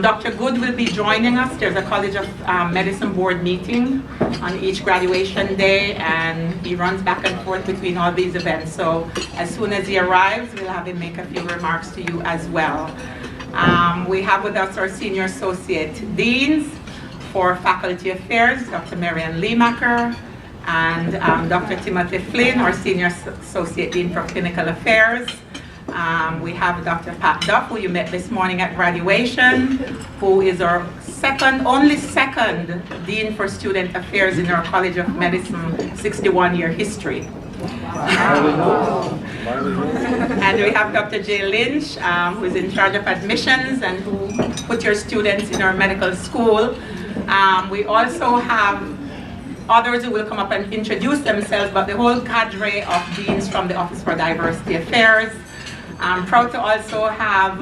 Dr. Good will be joining us. There's a College of Medicine board meeting on each graduation day, and he runs back and forth between all these events. So as soon as he arrives, we'll have him make a few remarks to you as well. We have with us our Senior Associate Deans for Faculty Affairs, Dr. Marian Leemacher, and Dr. Timothy Flynn, our Senior Associate Dean for Clinical Affairs. We have Dr. Pat Duff, who you met this morning at graduation, who is our only second Dean for Student Affairs in our College of Medicine 61-year history. And we have Dr. Jay Lynch, who is in charge of admissions and who put your students in our medical school. We also have others who will come up and introduce themselves, but the whole cadre of deans from the Office for Diversity Affairs. I'm proud to also have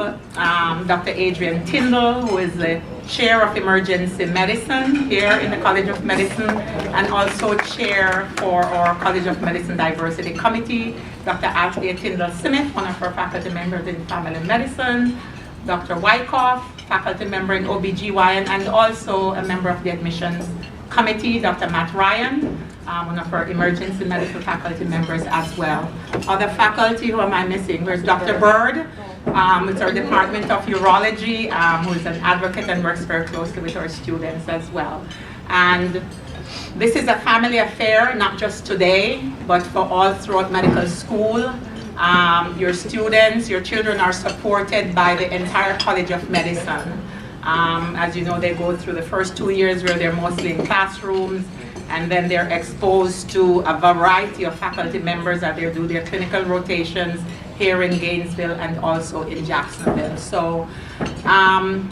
Dr. Adrian Tyndall, who is the Chair of Emergency Medicine here in the College of Medicine, and also Chair for our College of Medicine Diversity Committee. Dr. Ashley Tyndall-Smith, one of our faculty members in Family Medicine. Dr. Wyckoff, faculty member in OBGYN, and also a member of the Admissions Committee. Dr. Matt Ryan, one of our emergency medical faculty members as well. Other faculty, who am I missing? There's Dr. Bird, it's our Department of Urology, who is an advocate and works very closely with our students as well. And this is a family affair, not just today, but for all throughout medical school. Your students, your children are supported by the entire College of Medicine. As you know, they go through the first 2 years where they're mostly in classrooms, and then they're exposed to a variety of faculty members as they do their clinical rotations here in Gainesville and also in Jacksonville. So I'm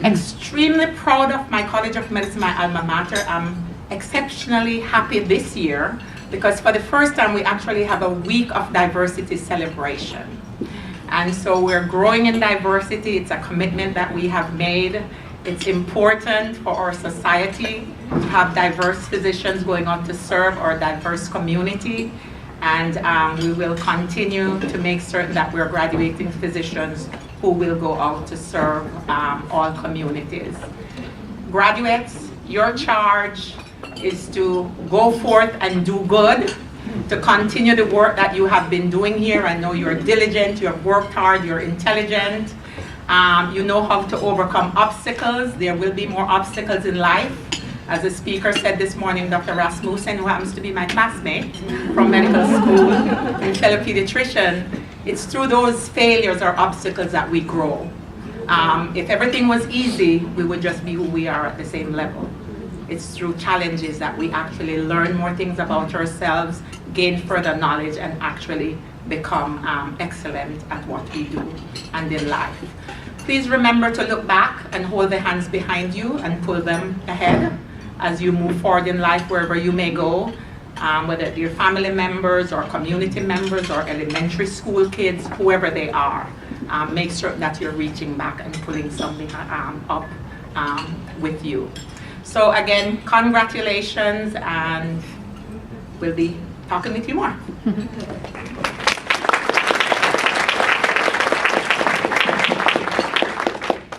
extremely proud of my College of Medicine, my alma mater. I'm exceptionally happy this year because for the first time we actually have a week of diversity celebration. And so we're growing in diversity. It's a commitment that we have made. It's important for our society to have diverse physicians going out to serve our diverse community. And we will continue to make certain that we're graduating physicians who will go out to serve all communities. Graduates, your charge is to go forth and do good, to continue the work that you have been doing here. I know you're diligent, you have worked hard, you're intelligent. You know how to overcome obstacles. There will be more obstacles in life. As the speaker said this morning, Dr. Rasmussen, who happens to be my classmate from medical school and fellow pediatrician, it's through those failures or obstacles that we grow. If everything was easy, we would just be who we are at the same level. It's through challenges that we actually learn more things about ourselves, gain further knowledge, and actually become excellent at what we do and in life. Please remember to look back and hold the hands behind you and pull them ahead as you move forward in life wherever you may go, whether it's your family members or community members or elementary school kids, whoever they are. Make sure that you're reaching back and pulling something up with you. So again, congratulations, and we'll be talking with you more.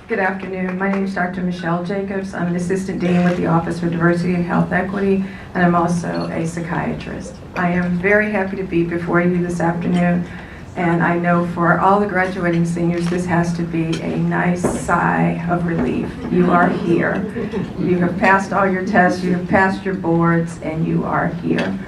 Good afternoon. My name is Dr. Michelle Jacobs. I'm an Assistant Dean with the Office for Diversity and Health Equity, and I'm also a psychiatrist. I am very happy to be before you this afternoon, and I know for all the graduating seniors, this has to be a nice sigh of relief. You are here. You have passed all your tests, you have passed your boards, and you are here.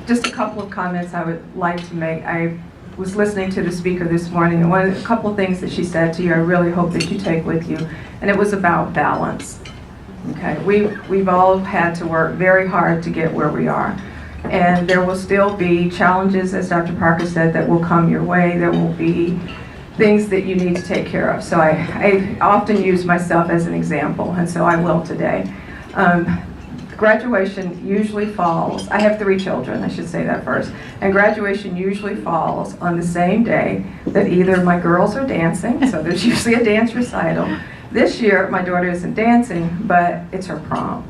Just a couple of comments I would like to make. I was listening to the speaker this morning, and a couple of things that she said to you I really hope that you take with you, and it was about balance. Okay, we've all had to work very hard to get where we are, and there will still be challenges, as Dr. Parker said, that will come your way. There will be things that you need to take care of. So I often use myself as an example, and so I will today. Graduation usually falls, I have 3 children, I should say that first, and graduation usually falls on the same day that either my girls are dancing, so there's usually a dance recital. This year, my daughter isn't dancing, but it's her prom.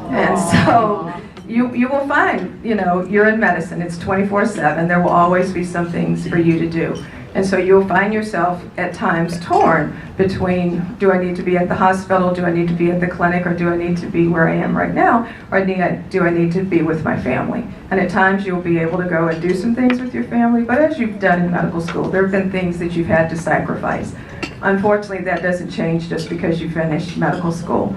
And so you will find, you're in medicine, it's 24/7, there will always be some things for you to do. And so you'll find yourself at times torn between, do I need to be at the hospital, do I need to be at the clinic, or do I need to be where I am right now, or do I need to be with my family? And at times you'll be able to go and do some things with your family, but as you've done in medical school, there have been things that you've had to sacrifice. Unfortunately, that doesn't change just because you finished medical school.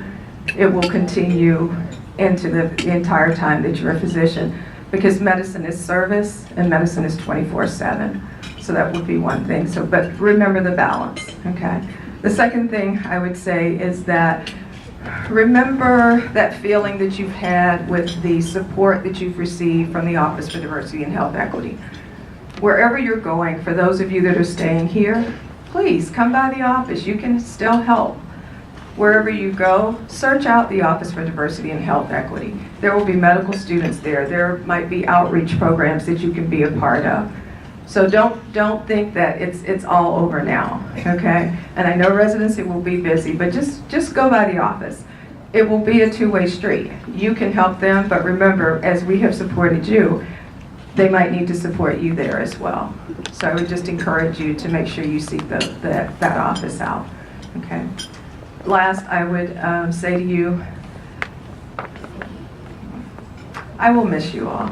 It will continue into the entire time that you're a physician, because medicine is service and medicine is 24/7. So that would be one thing. But remember the balance, okay? The second thing I would say is that remember that feeling that you've had with the support that you've received from the Office for Diversity and Health Equity. Wherever you're going, for those of you that are staying here, please come by the office. You can still help. Wherever you go, search out the Office for Diversity and Health Equity. There will be medical students there. There might be outreach programs that you can be a part of. So don't think that it's all over now, okay? And I know residency will be busy, but just go by the office. It will be a two-way street. You can help them, but remember, as we have supported you, they might need to support you there as well. So I would just encourage you to make sure you seek that office out, okay? Last, I would say to you, I will miss you all.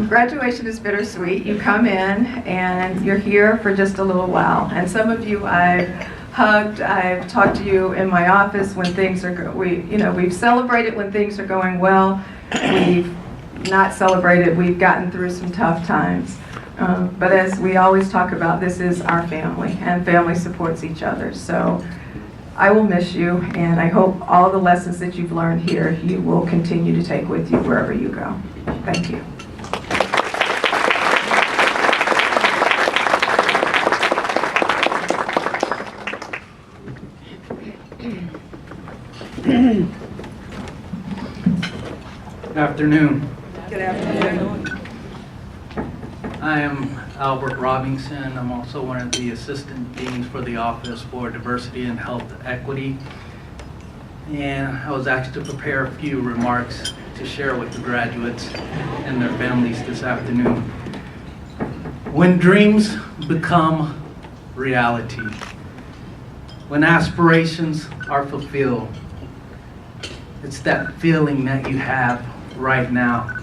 Graduation is bittersweet. You come in and you're here for just a little while. And some of you I've hugged, I've talked to you in my office when things are, we've celebrated when things are going well. We've not celebrated, we've gotten through some tough times. But as we always talk about, this is our family, and family supports each other. So I will miss you, and I hope all the lessons that you've learned here, you will continue to take with you wherever you go. Thank you. Good afternoon. Good afternoon. I am Albert Robinson. I'm also one of the assistant deans for the Office for Diversity and Health Equity. And I was asked to prepare a few remarks to share with the graduates and their families this afternoon. When dreams become reality, when aspirations are fulfilled, it's that feeling that you have right now.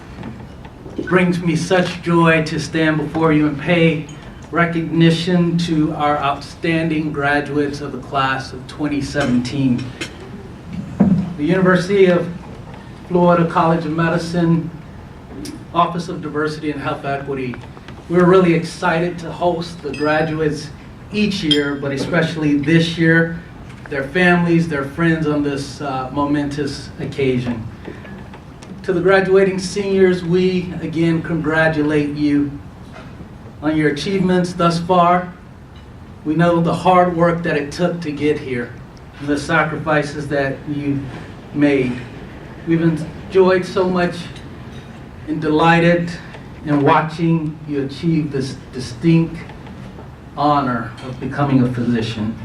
It brings me such joy to stand before you and pay recognition to our outstanding graduates of the class of 2017. The University of Florida College of Medicine, Office of Diversity and Health Equity, we're really excited to host the graduates each year, but especially this year, their families, their friends on this momentous occasion. To the graduating seniors, we again congratulate you on your achievements thus far. We know the hard work that it took to get here and the sacrifices that you made. We've enjoyed so much and delighted in watching you achieve this distinct honor of becoming a physician.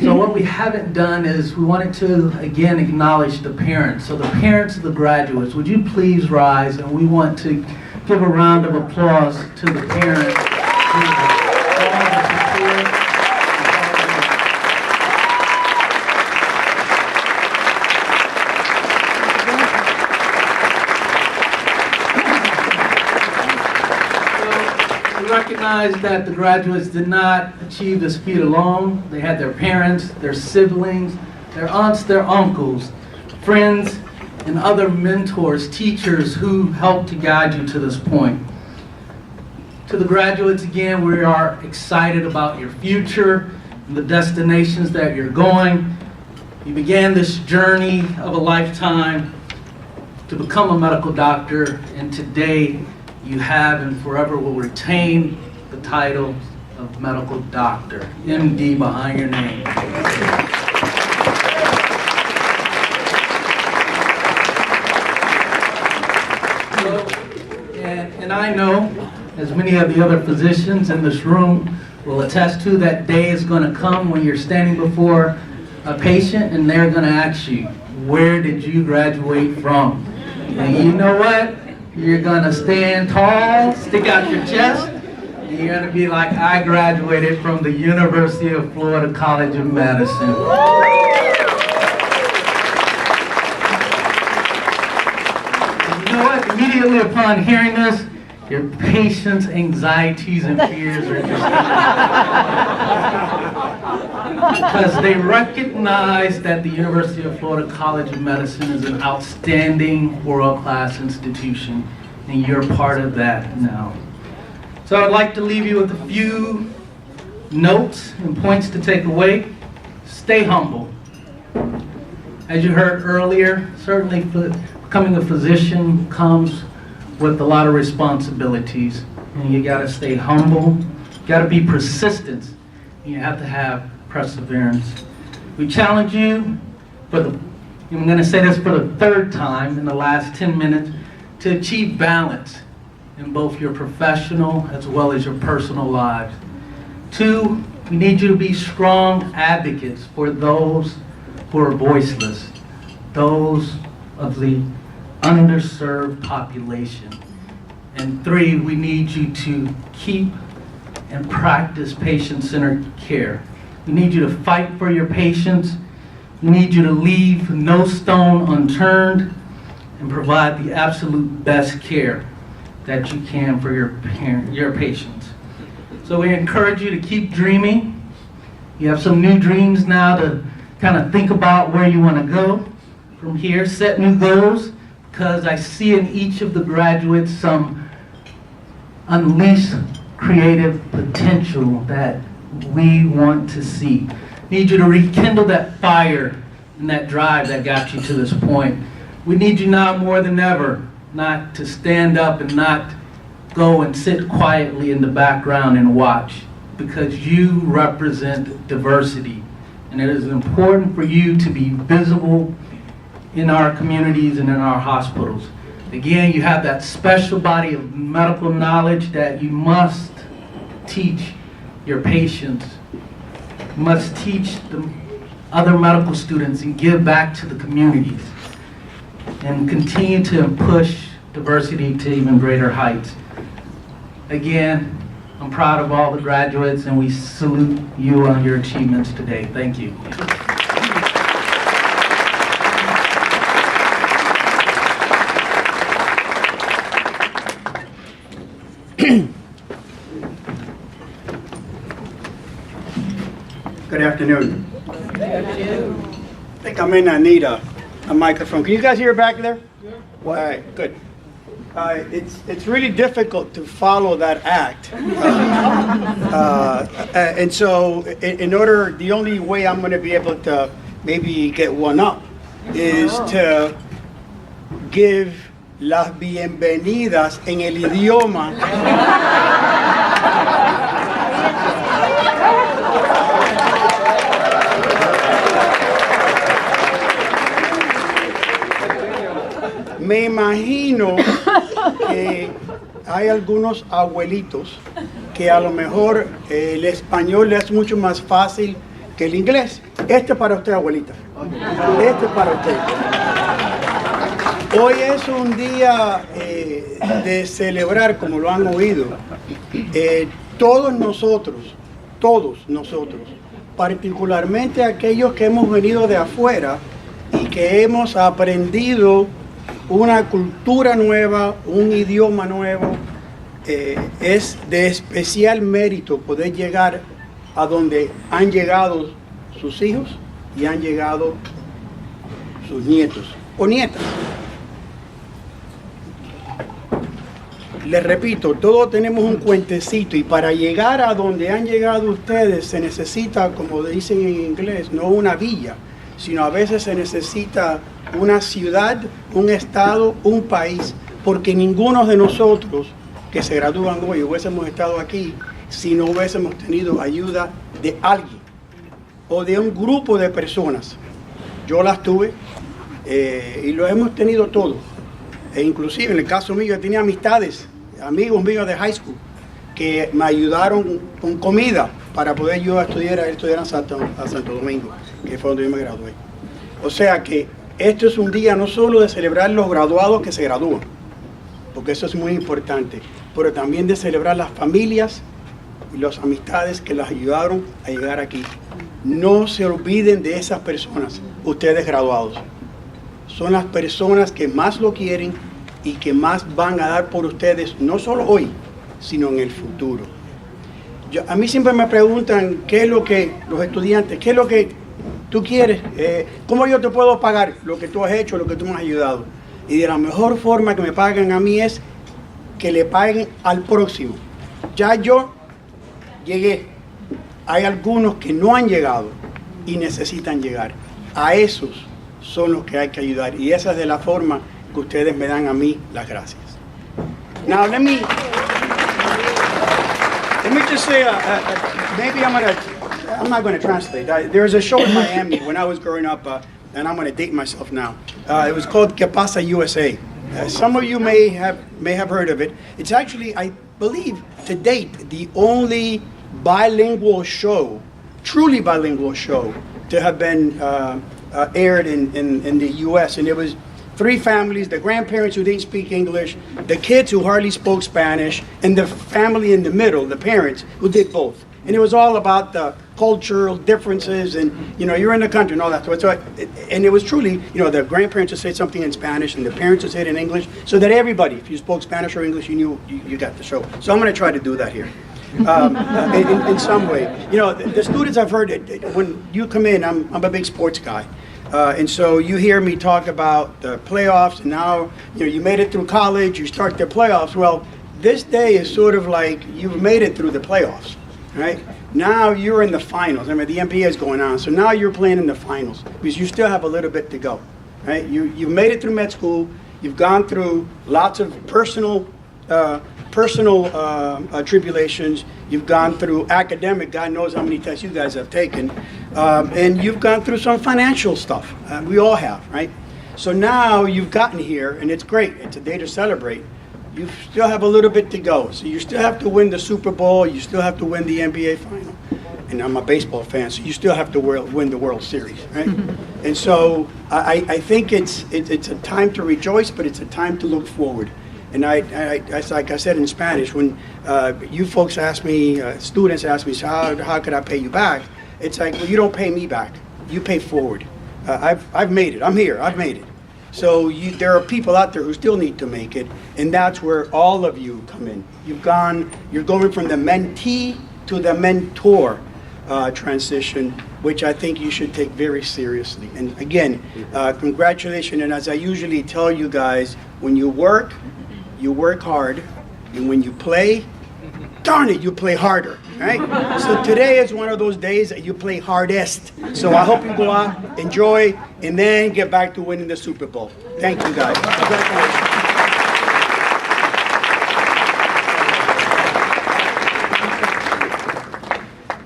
So what we haven't done is we wanted to again acknowledge the parents. So the parents of the graduates, would you please rise, and we want to give a round of applause to the parents. Recognize that the graduates did not achieve this feat alone. They had their parents, their siblings, their aunts, their uncles, friends, and other mentors, teachers who helped to guide you to this point. To the graduates, again, we are excited about your future and the destinations that you're going. You began this journey of a lifetime to become a medical doctor, and today you have and forever will retain the title of medical doctor, MD behind your name. And I know, as many of the other physicians in this room will attest to, that day is going to come when you're standing before a patient and they're going to ask you, where did you graduate from? And you know what? You're going to stand tall, stick out your chest, and you're going to be like, I graduated from the University of Florida College of Medicine. And you know what? Immediately upon hearing this, your patient's anxieties and fears are just because they recognize that the University of Florida College of Medicine is an outstanding world-class institution, and you're part of that now. So I'd like to leave you with a few notes and points to take away. Stay humble. As you heard earlier, certainly becoming a physician comes with a lot of responsibilities, and you got to stay humble, you got to be persistent, and you have to have perseverance. We challenge you I'm going to say this for the third time in the last 10 minutes, to achieve balance in both your professional as well as your personal lives. 2, we need you to be strong advocates for those who are voiceless, those of the underserved population. And 3, we need you to keep and practice patient-centered care. We need you to fight for your patients. We need you to leave no stone unturned and provide the absolute best care that you can for your patients. So we encourage you to keep dreaming. You have some new dreams now to kind of think about where you want to go from here. Set new goals, because I see in each of the graduates some unleashed creative potential that we want to see. Need you to rekindle that fire and that drive that got you to this point. We need you now more than ever not to stand up and not go and sit quietly in the background and watch, because you represent diversity, and it is important for you to be visible in our communities and in our hospitals. Again, you have that special body of medical knowledge that you must teach your patients, you must teach the other medical students and give back to the communities, and continue to push diversity to even greater heights. Again, I'm proud of all the graduates, and we salute you on your achievements today. Thank you. Good afternoon. I think I may not need a microphone. Can you guys hear back there? Yeah. All right, good. It's really difficult to follow that act. And so the only way I'm going to be able to maybe get one up is to give las bienvenidas en el idioma Me imagino que hay algunos abuelitos que a lo mejor el español es mucho más fácil que el inglés. Este es para usted, abuelita. Este es para usted. Hoy es un día de celebrar, como lo han oído, todos nosotros, particularmente aquellos que hemos venido de afuera y que hemos aprendido una cultura nueva, un idioma nuevo, es de especial mérito poder llegar a donde han llegado sus hijos y han llegado sus nietos o nietas. Les repito, todos tenemos un cuentecito, y para llegar a donde han llegado ustedes se necesita, como dicen en inglés, no una villa, sino a veces se necesita una ciudad, un estado, un país, porque ninguno de nosotros que se gradúan hoy hubiésemos estado aquí si no hubiésemos tenido ayuda de alguien o de un grupo de personas. Yo las tuve y lo hemos tenido todos, e inclusive en el caso mío yo tenía amistades, amigos míos de high school que me ayudaron con comida para poder yo estudiar a Santo Domingo, que fue donde yo me gradué. O sea que esto es un día no solo de celebrar los graduados que se gradúan, porque eso es muy importante, pero también de celebrar las familias y las amistades que las ayudaron a llegar aquí. No se olviden de esas personas, ustedes graduados. Son las personas que más lo quieren y que más van a dar por ustedes, no solo hoy, sino en el futuro. A mí siempre me preguntan qué es lo que los estudiantes, qué es lo que tú quieres, cómo yo te puedo pagar lo que tú has hecho, lo que tú me has ayudado. Y de la mejor forma que me paguen a mí es que le paguen al próximo. Ya yo llegué, hay algunos que no han llegado y necesitan llegar. A esos son los que hay que ayudar y esa es de la forma que ustedes me dan a mí las gracias. Now let me just say, maybe I'm not going to translate. There was a show in Miami when I was growing up, and I'm going to date myself now. It was called Que Pasa USA. Some of you may have heard of it. It's actually, I believe, to date, the only bilingual show, truly bilingual show, to have been aired in the U.S. And it was 3 families, the grandparents who didn't speak English, the kids who hardly spoke Spanish, and the family in the middle, the parents, who did both. And it was all about the cultural differences and, you know, you're in the country and all that. And it was truly, you know, the grandparents would say something in Spanish and the parents would say it in English, so that everybody, if you spoke Spanish or English, you knew you got the show. So I'm going to try to do that here. In some way. You know, the students I've heard, when you come in, I'm a big sports guy. And so you hear me talk about the playoffs, and now, you know, you made it through college, you start the playoffs. Well, this day is sort of like you've made it through the playoffs, right? Now you're in the finals. I mean, the NBA is going on, so now you're playing in the finals because you still have a little bit to go, right? You've made it through med school. You've gone through lots of personal tribulations. You've gone through academic, God knows how many tests you guys have taken, and you've gone through some financial stuff. We all have, right? So now you've gotten here, and it's great. It's a day to celebrate. You still have a little bit to go. So you still have to win the Super Bowl. You still have to win the NBA final. And I'm a baseball fan, so you still have to win the World Series, right? And so I think it's a time to rejoice, but it's a time to look forward. And like I said in Spanish, when you folks ask me, students ask me, so how could I pay you back? It's like, well, you don't pay me back. You pay forward. I've made it. I'm here. I've made it. So there are people out there who still need to make it, and that's where all of you come in. You're going from the mentee to the mentor transition, which I think you should take very seriously. And again, congratulations. And as I usually tell you guys, when you work hard, and when you play, darn it, you play harder, right? So today is one of those days that you play hardest. So I hope you go out, enjoy, and then get back to winning the Super Bowl. Thank you, guys. Congratulations.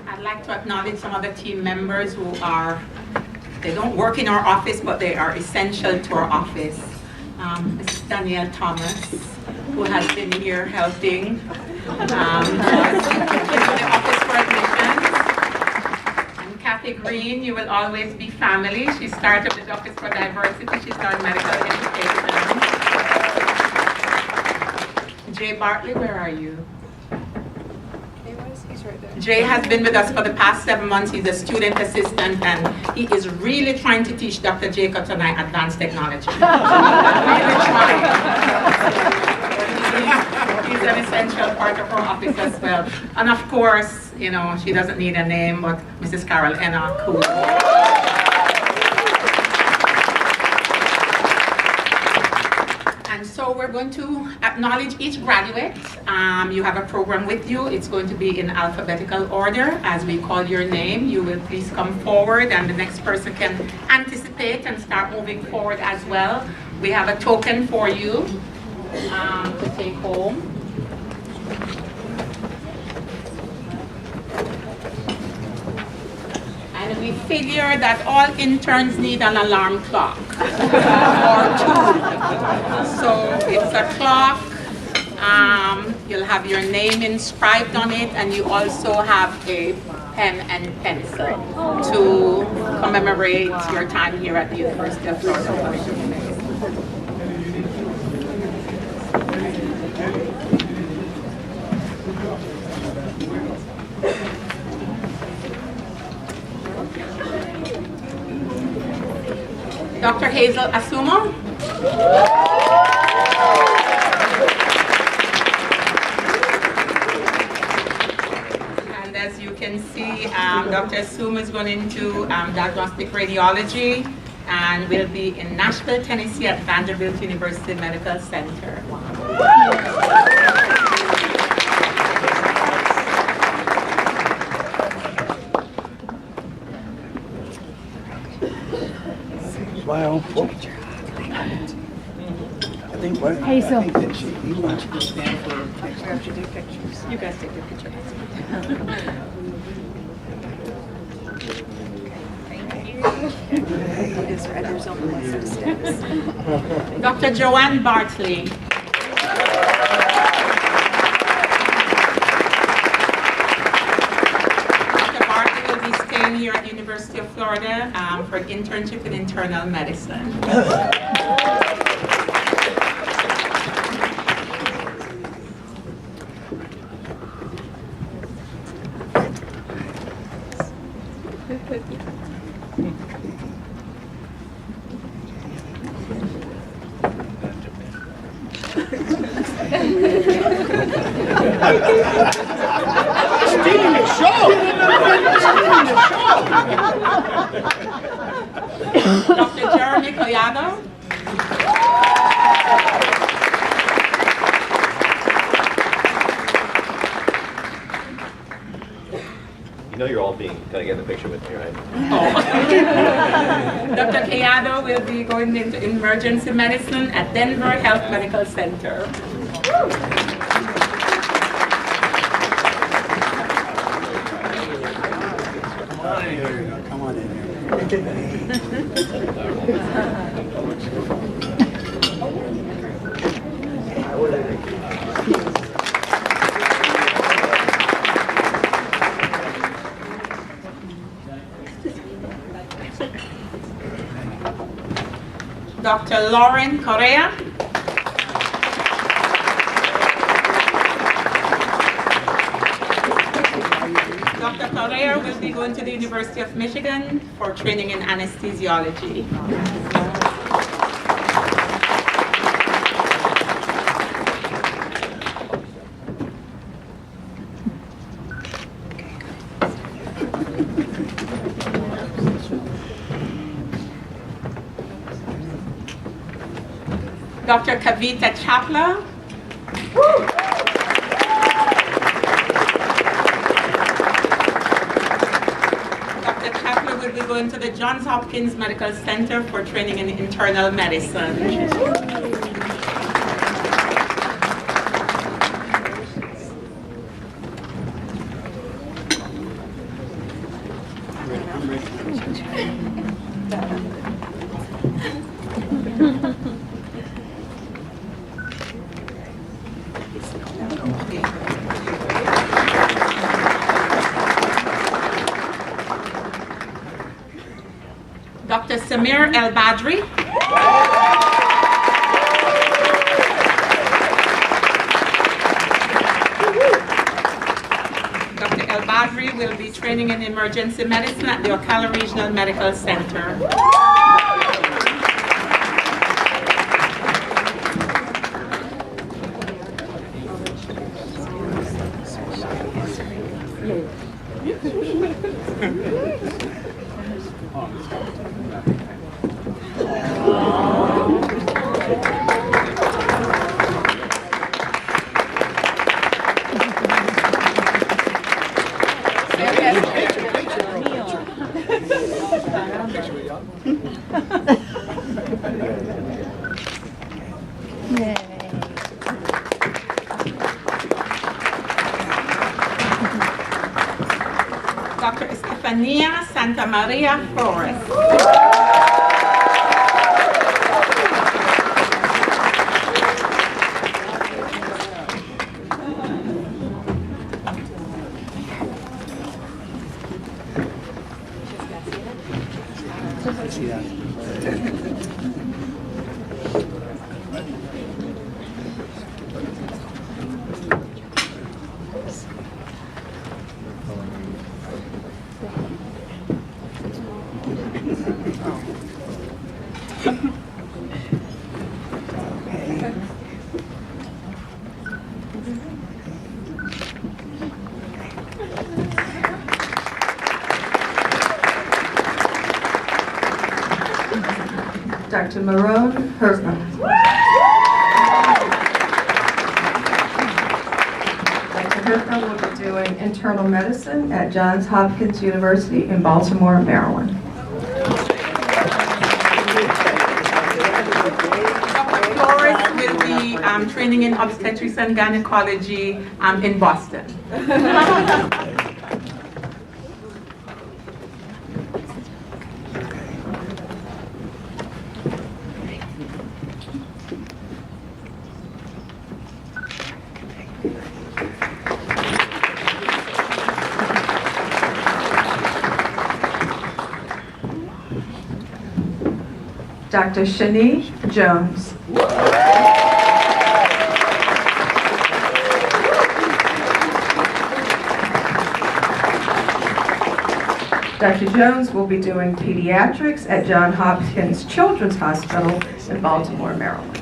I'd like to acknowledge some of the team members who they don't work in our office, but they are essential to our office. Mrs. Danielle Thomas, who has been here helping the office for admissions. And Kathy Green, you will always be family. She started with the Office for Diversity. She's done medical education. Jay Bartley, where are you? He's right there. Jay has been with us for the past 7 months. He's a student assistant, and he is really trying to teach Dr. Jacobs and I advanced technology. Really trying. He's an essential part of our office as well. And of course, you know, she doesn't need a name, but Mrs. Carol Enoch, who... And so we're going to acknowledge each graduate. You have a program with you. It's going to be in alphabetical order. As we call your name, you will please come forward, and the next person can anticipate and start moving forward as well. We have a token for you to take home. And we figure that all interns need an alarm clock or 2. So it's a clock You'll have your name inscribed on it, and you also have a pen and pencil to commemorate your time here at the University of Florida. Dr. Hazel Asumo. And as you can see, Dr. Asumo is going into diagnostic radiology and will be in Nashville, Tennessee at Vanderbilt University Medical Center. Smile. I think what? Hazel. I think that he wants you to stand for We have to do pictures. You guys take your picture. There's only some steps. Dr. Joanne Bartley. Dr. Bartley will be staying here at the University of Florida for an internship in internal medicine. stealing the show. Dr. Jeremy Collado. You know you're all being kind of getting the picture with me, right? Dr. Collado will be going into emergency medicine at Denver Health Medical Center. Come on in here. Dr. Lauren Correa. Dr. Correa will be going to the University of Michigan for training in anesthesiology. Dr. Kavita Chapla. Dr. Chapla will be going to the Johns Hopkins Medical Center for training in internal medicine. Dr. Samir El Badri. Dr. El Badri will be training in emergency medicine at the Ocala Regional Medical Center. Dr. Estefania Santa Maria Flores. Felicidades. Dr. Marone Hertman. Dr. Hertman will be doing internal medicine at Johns Hopkins University in Baltimore, Maryland. Dr. Flores will be training in obstetrics and gynecology in Boston. Dr. Shani Jones. Dr. Jones will be doing pediatrics at Johns Hopkins Children's Hospital in Baltimore, Maryland.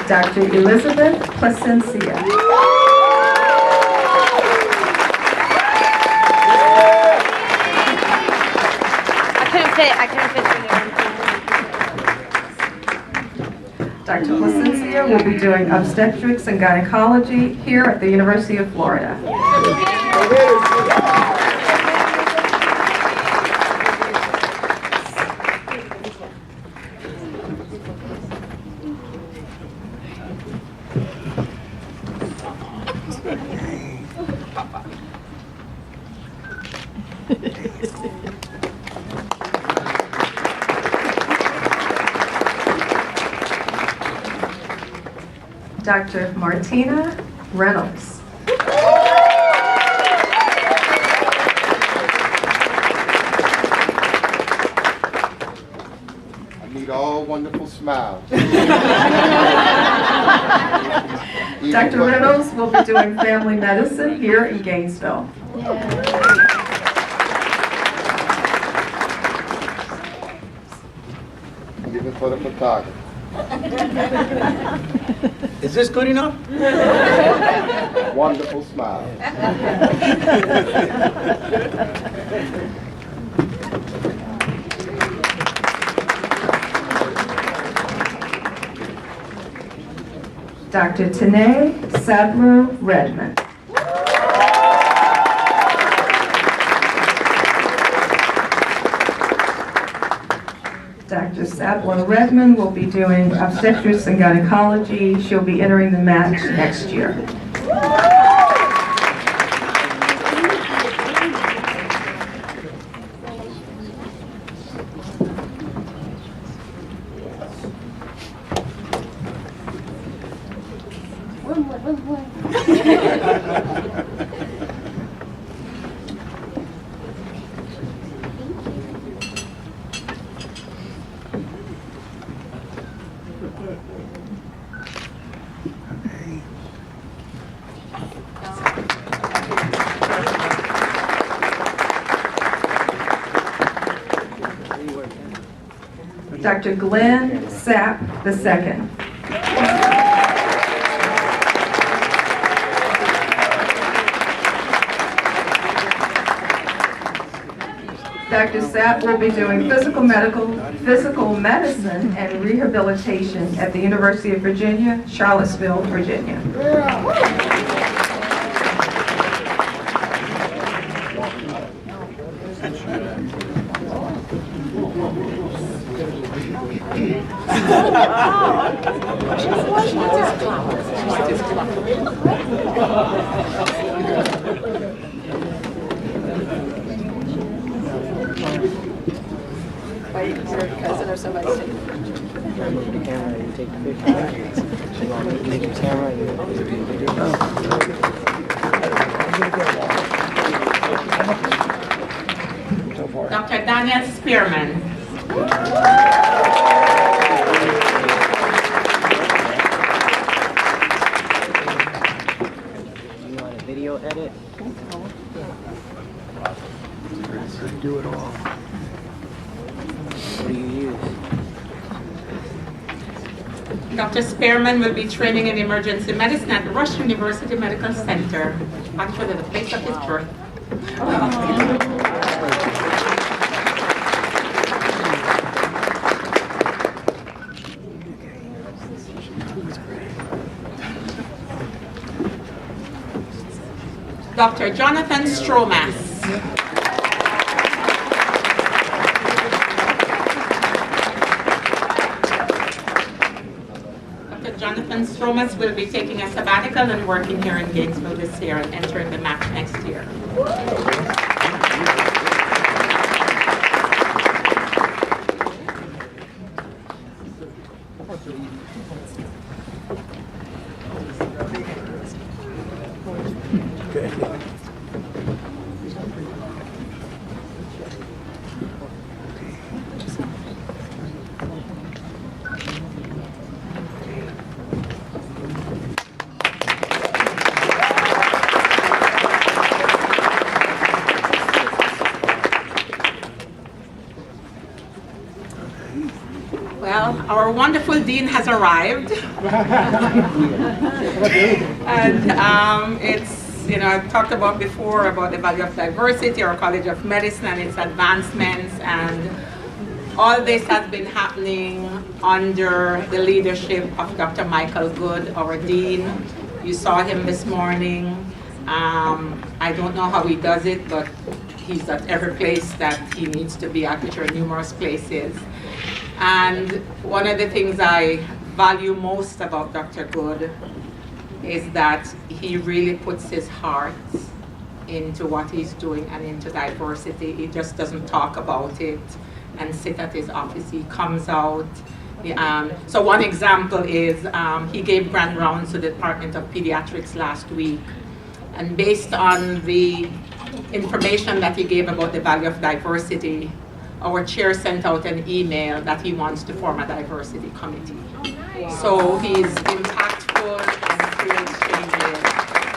Dr. Elizabeth Placencia. I couldn't fit through there. Dr. Placencia will be doing obstetrics and gynecology here at the University of Florida. Dr. Martina Reynolds. I need all wonderful smiles. Dr. Reynolds will be doing family medicine here in Gainesville. Even for the photographer. Is this good enough? Wonderful smile. Dr. Tanae Sadler Redmond. Dr. Sadler Redmond will be doing obstetrics and gynecology. She'll be entering the match next year. Dr. Glenn Sapp II. Dr. Sapp will be doing physical medicine and rehabilitation at the University of Virginia, Charlottesville, Virginia. Wait, your cousin or somebody take The camera, you take the picture. You want me to make the camera, you take the video. Dr. Daniel Spearman. You want a video edit? Do it all. What do you use? Dr. Spearman will be training in emergency medicine at Rush University Medical Center, actually the place of his birth. Dr. Jonathan Stromas. Dr. Jonathan Stromas will be taking a sabbatical and working here in Gainesville this year and entering the MAC next year. Well, our wonderful dean has arrived. And it's, you know, I've talked about before about the value of diversity, our College of Medicine and its advancements, and all this has been happening under the leadership of Dr. Michael Good, our dean. You saw him this morning. I don't know how he does it, but he's at every place that he needs to be at, which are numerous places. And one of the things I value most about Dr. Good is that he really puts his heart into what he's doing and into diversity. He just doesn't talk about it and sit at his office. He comes out. So one example is he gave grand rounds to the Department of Pediatrics last week. And based on the information that he gave about the value of diversity, our chair sent out an email that he wants to form a diversity committee. So he's impactful and creates changes.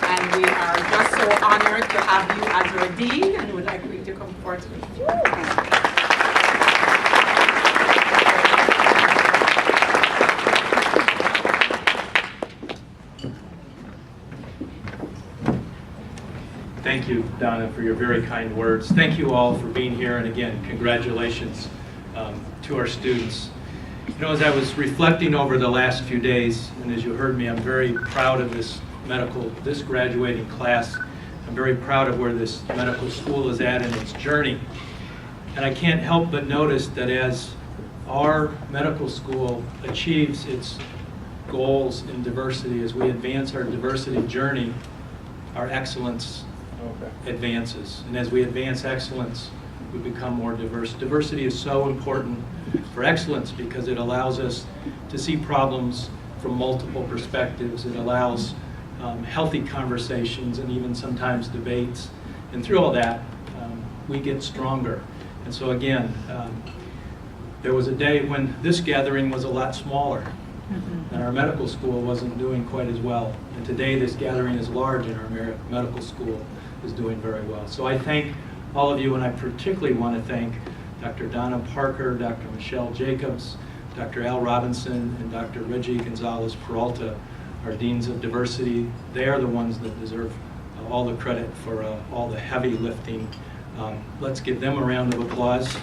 And we are just so honored to have you as our dean, and would like you to come forward. Thank you, Donna, for your very kind words. Thank you all for being here, and again, congratulations to our students. You know, as I was reflecting over the last few days, and as you heard me, I'm very proud of this graduating class. I'm very proud of where this medical school is at in its journey. And I can't help but notice that as our medical school achieves its goals in diversity, as we advance our diversity journey, our excellence advances. And as we advance excellence, we become more diverse. Diversity is so important for excellence because it allows us to see problems from multiple perspectives. It allows healthy conversations and even sometimes debates. And through all that, we get stronger. And so again, there was a day when this gathering was a lot smaller, and our medical school wasn't doing quite as well. And today this gathering is large and our medical school is doing very well. So I thank all of you, and I particularly want to thank Dr. Donna Parker, Dr. Michelle Jacobs, Dr. Al Robinson, and Dr. Reggie Gonzalez Peralta, our deans of diversity. They are the ones that deserve all the credit for all the heavy lifting. Let's give them a round of applause.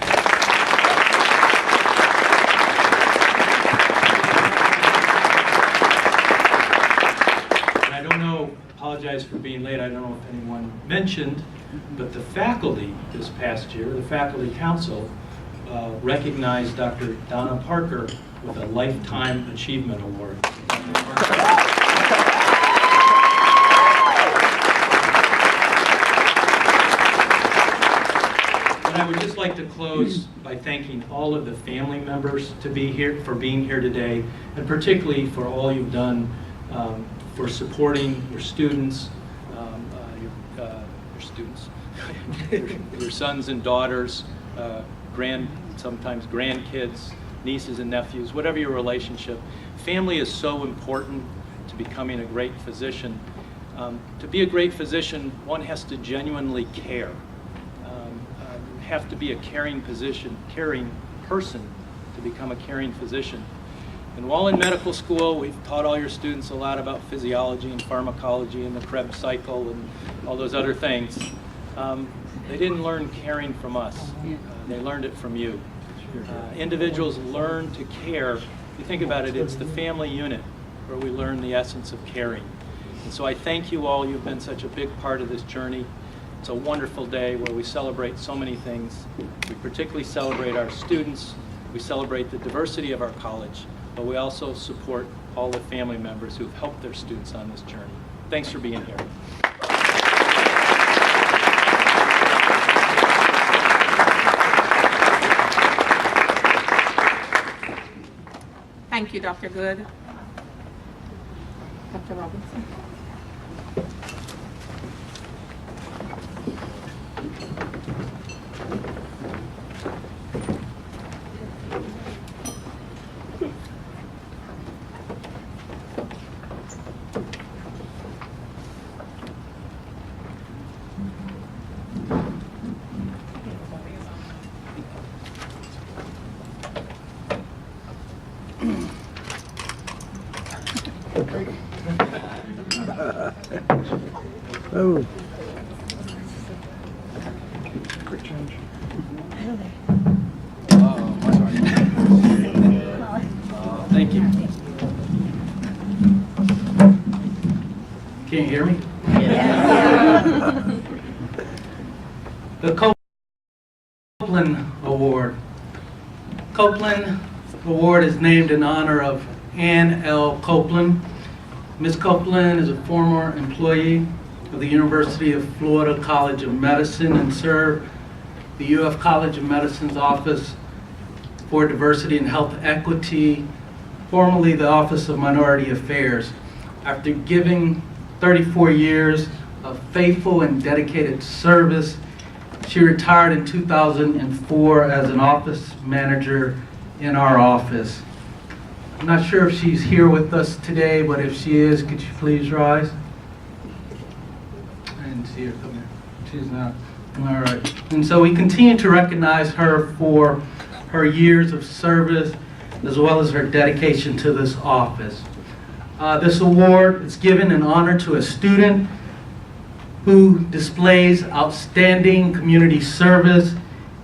Apologize for being late. I don't know if anyone mentioned, but the faculty this past year, the faculty council, recognized Dr. Donna Parker with a Lifetime Achievement Award. And I would just like to close by thanking all of the family members for being here today, and particularly for all you've done for supporting your students, your sons and daughters, sometimes grandkids, nieces and nephews, whatever your relationship. Family is so important to becoming a great physician. To be a great physician, one has to genuinely care. You have to be a caring person to become a caring physician. And while in medical school, we've taught all your students a lot about physiology and pharmacology and the Krebs cycle and all those other things. They didn't learn caring from us. They learned it from you. Individuals learn to care. If you think about it, it's the family unit where we learn the essence of caring. And so I thank you all. You've been such a big part of this journey. It's a wonderful day where we celebrate so many things. We particularly celebrate our students. We celebrate the diversity of our college, but we also support all the family members who've helped their students on this journey. Thanks for being here. Thank you, Dr. Good. Dr. Robinson. Oh. Thank you. Can you hear me? The Copeland Award. Copeland Award is named in honor of Ann L. Copeland. Ms. Copeland is a former employee of the University of Florida College of Medicine and served the UF College of Medicine's Office for Diversity and Health Equity, formerly the Office of Minority Affairs. After giving 34 years of faithful and dedicated service, she retired in 2004 as an office manager in our office. I'm not sure if she's here with us today, but if she is, could you please rise? I didn't see her come here. She's not. All right. And so we continue to recognize her for her years of service as well as her dedication to this office. This award is given in honor to a student who displays outstanding community service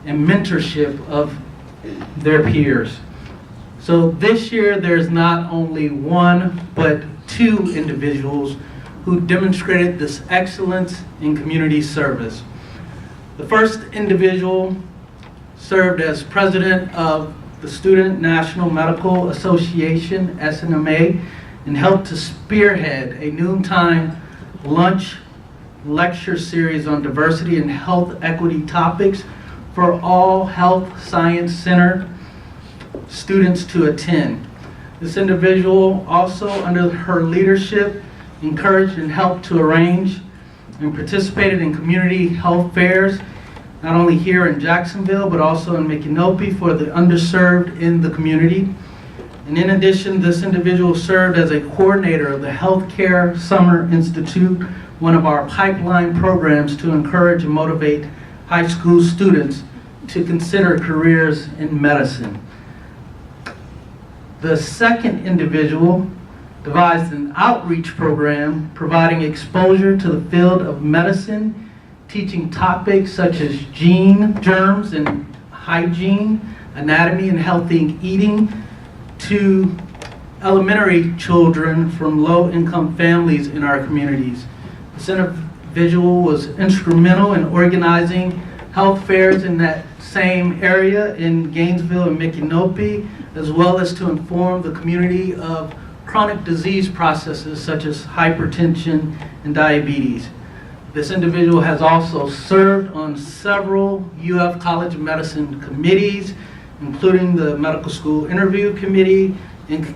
and mentorship of their peers. So this year there's not only one, but two individuals who demonstrated this excellence in community service. The first individual served as president of the Student National Medical Association, SNMA, and helped to spearhead a noontime lunch lecture series on diversity and health equity topics for all Health Science Center students to attend. This individual also, under her leadership, encouraged and helped to arrange and participated in community health fairs, not only here in Jacksonville, but also in Micanopy for the underserved in the community. And in addition, this individual served as a coordinator of the Healthcare Summer Institute, one of our pipeline programs to encourage and motivate high school students to consider careers in medicine. The second individual devised an outreach program providing exposure to the field of medicine, teaching topics such as germs and hygiene, anatomy and healthy eating to elementary children from low-income families in our communities. This individual was instrumental in organizing health fairs in that same area in Gainesville and Micanopy, as well as to inform the community of chronic disease processes such as hypertension and diabetes. This individual has also served on several UF College of Medicine committees, including the Medical School Interview Committee and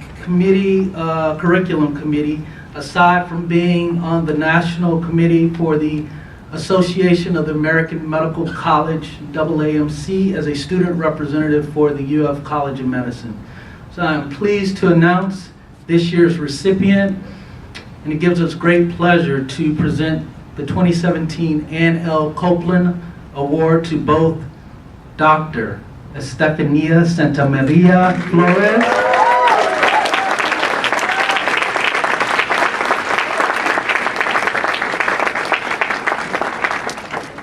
Curriculum Committee, aside from being on the National Committee for the Association of the American Medical College, AAMC, as a student representative for the UF College of Medicine. So I'm pleased to announce this year's recipient, and it gives us great pleasure to present the 2017 Ann L. Copeland Award to both Dr. Estefania Santamaria Flores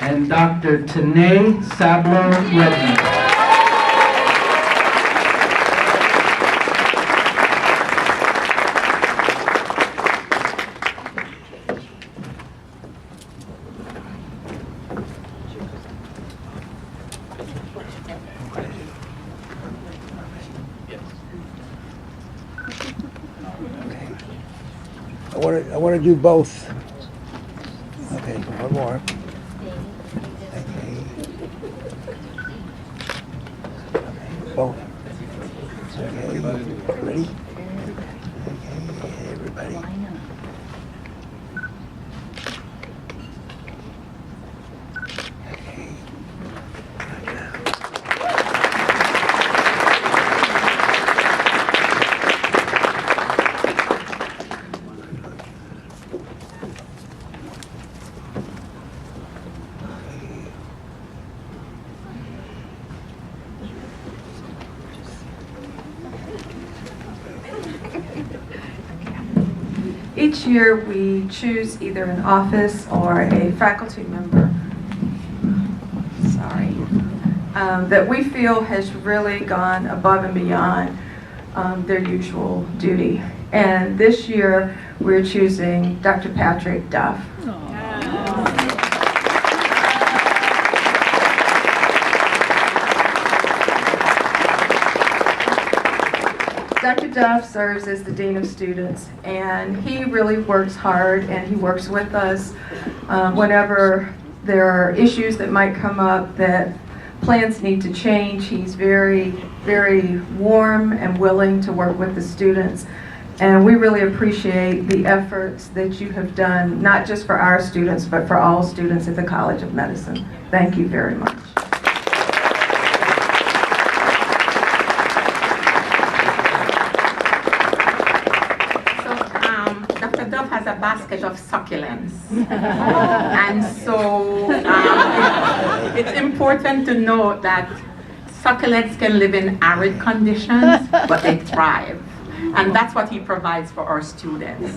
and Dr. Tanae Sablo Redmond. I want to do both. Okay, one more. Okay. Okay, both. Okay, ready? Okay, everybody. Each year, we choose either an office or a faculty member, that we feel has really gone above and beyond their usual duty. And this year, we're choosing Dr. Patrick Duff. Dr. Duff serves as the Dean of Students, and he really works hard, and he works with us whenever there are issues that might come up that plans need to change. He's very, very warm and willing to work with the students, and we really appreciate the efforts that you have done, not just for our students, but for all students at the College of Medicine. Thank you very much. A basket of succulents. And so it's important to note that succulents can live in arid conditions, but they thrive. And that's what he provides for our students.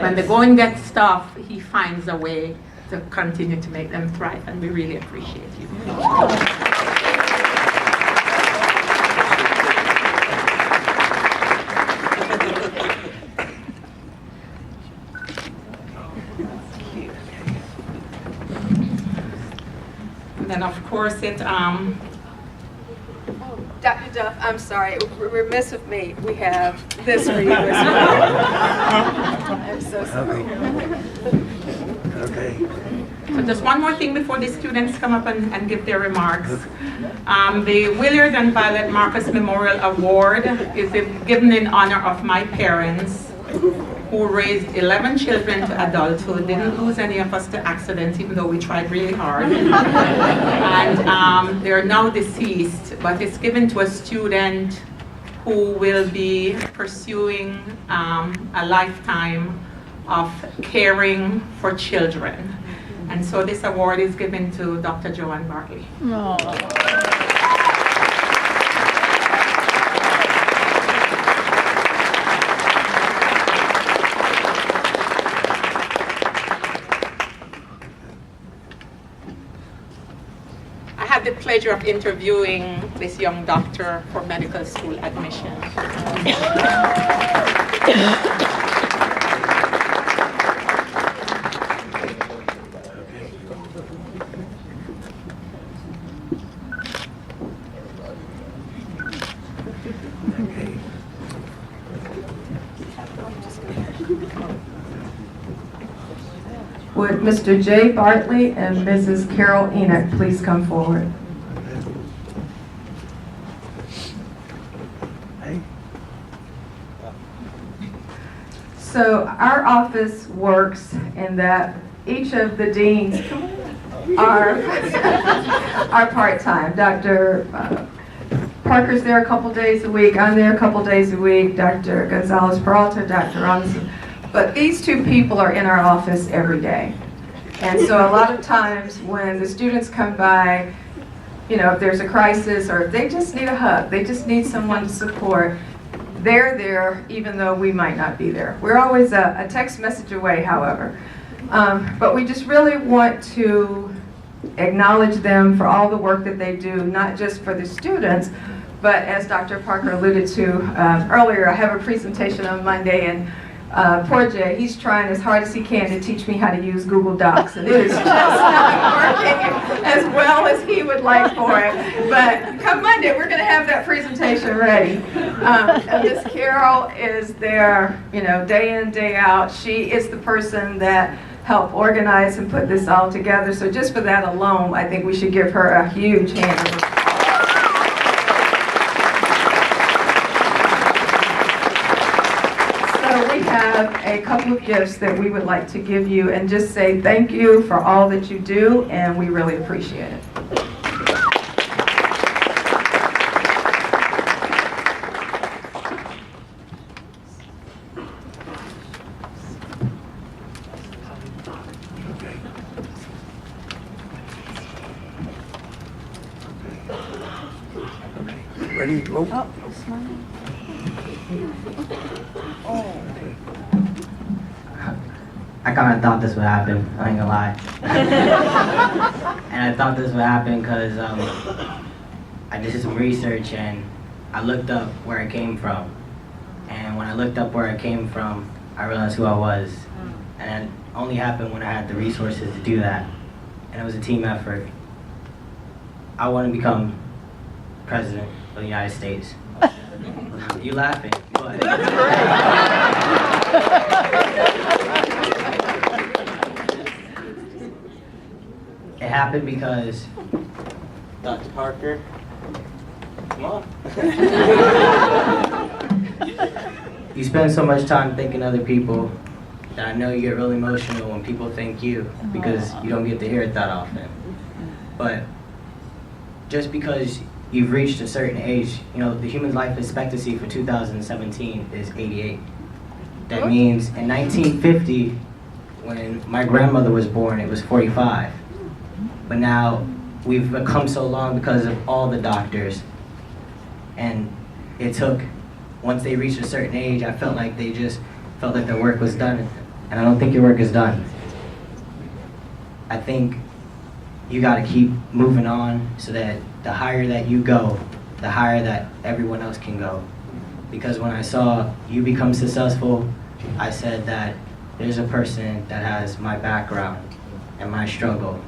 When they go and get stuff, he finds a way to continue to make them thrive, and we really appreciate you. And of course it, Dr. Duff, I'm sorry, remiss of me. We have this for you as well. I'm so sorry. Okay. So just one more thing before the students come up and give their remarks. The Willard and Violet Marcus Memorial Award is given in honor of my parents, who raised 11 children to adulthood, didn't lose any of us to accidents, even though we tried really hard. And they're now deceased, but it's given to a student who will be pursuing a lifetime of caring for children. And so this award is given to Dr. Joanne Bartley. I had the pleasure of interviewing this young doctor for medical school admission. Would Mr. Jay Bartley and Mrs. Carol Enoch please come forward? So our office works in that each of the deans are part-time. Dr. Parker's there a couple days a week, I'm there a couple days a week, Dr. Gonzalez Peralta, Dr. Robinson. But these two people are in our office every day. And so a lot of times when the students come by, you know, if there's a crisis or if they just need a hug, they just need someone to support, they're there even though we might not be there. We're always a text message away, however. But we just really want to acknowledge them for all the work that they do, not just for the students, but as Dr. Parker alluded to earlier, I have a presentation on Monday, and poor Jay, he's trying as hard as he can to teach me how to use Google Docs, and it is just not working as well as he would like for it. But come Monday, we're going to have that presentation ready. And Miss Carol is there, you know, day in, day out. She is the person that helped organize and put this all together. So just for that alone, I think we should give her a huge hand of applause. So we have a couple of gifts that we would like to give you and just say thank you for all that you do, and we really appreciate it. Ready? Go. I kind of thought this would happen, I ain't gonna lie. And I thought this would happen because I did some research and I looked up where I came from. And when I looked up where I came from, I realized who I was. And it only happened when I had the resources to do that. And it was a team effort. I want to become president of the United States. You laughing, but... It happened because Dr. Parker, come on. You spend so much time thanking other people that I know you get really emotional when people thank you because you don't get to hear it that often. But just because you've reached a certain age, you know, the human life expectancy for 2017 is 88. That means in 1950, when my grandmother was born, it was 45. But now we've come so long because of all the doctors. And it took, once they reached a certain age, I felt like they just felt like their work was done. And I don't think your work is done. I think you gotta keep moving on so that the higher that you go, the higher that everyone else can go. Because when I saw you become successful, I said that there's a person that has my background and my struggle.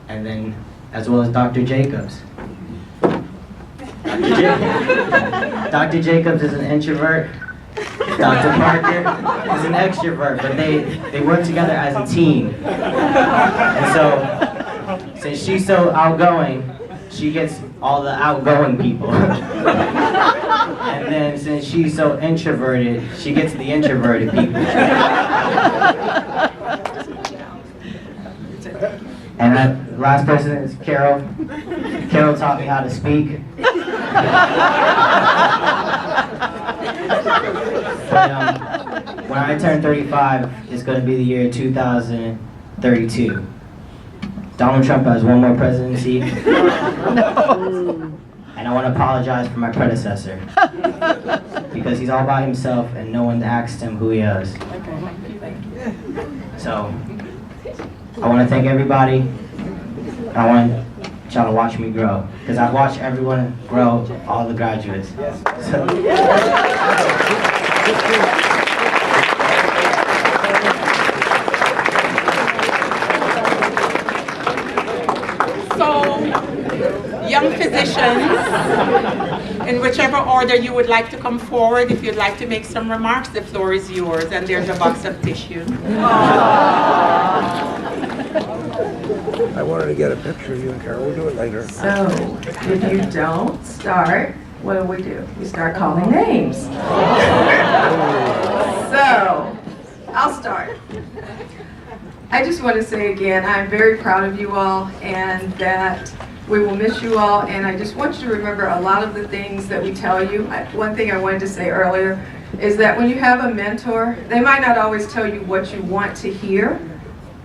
And then, as well as Dr. Jacobs. Dr. Jacobs is an introvert. Dr. Parker is an extrovert, but they work together as a team. And so, since she's so outgoing, she gets all the outgoing people. And then, since she's so introverted, she gets the introverted people. And the last person is Carol. Carol taught me how to speak. But, when I turn 35, it's going to be the year 2032. Donald Trump has one more presidency. And I want to apologize for my predecessor. Because he's all by himself and no one asked him who he is. So, I want to thank everybody. I want y'all to watch me grow. Because I've watched everyone grow, all the graduates. So, young physicians, in whichever order you would like to come forward, if you'd like to make some remarks, the floor is yours, and there's a box of tissue. wanted to get a picture of you and Carol. We'll do it later. So, if you don't start, what do? We start calling names. So, I'll start. I just want to say again, I'm very proud of you all and that we will miss you all, and I just want you to remember a lot of the things that we tell you. One thing I wanted to say earlier is that when you have a mentor, they might not always tell you what you want to hear,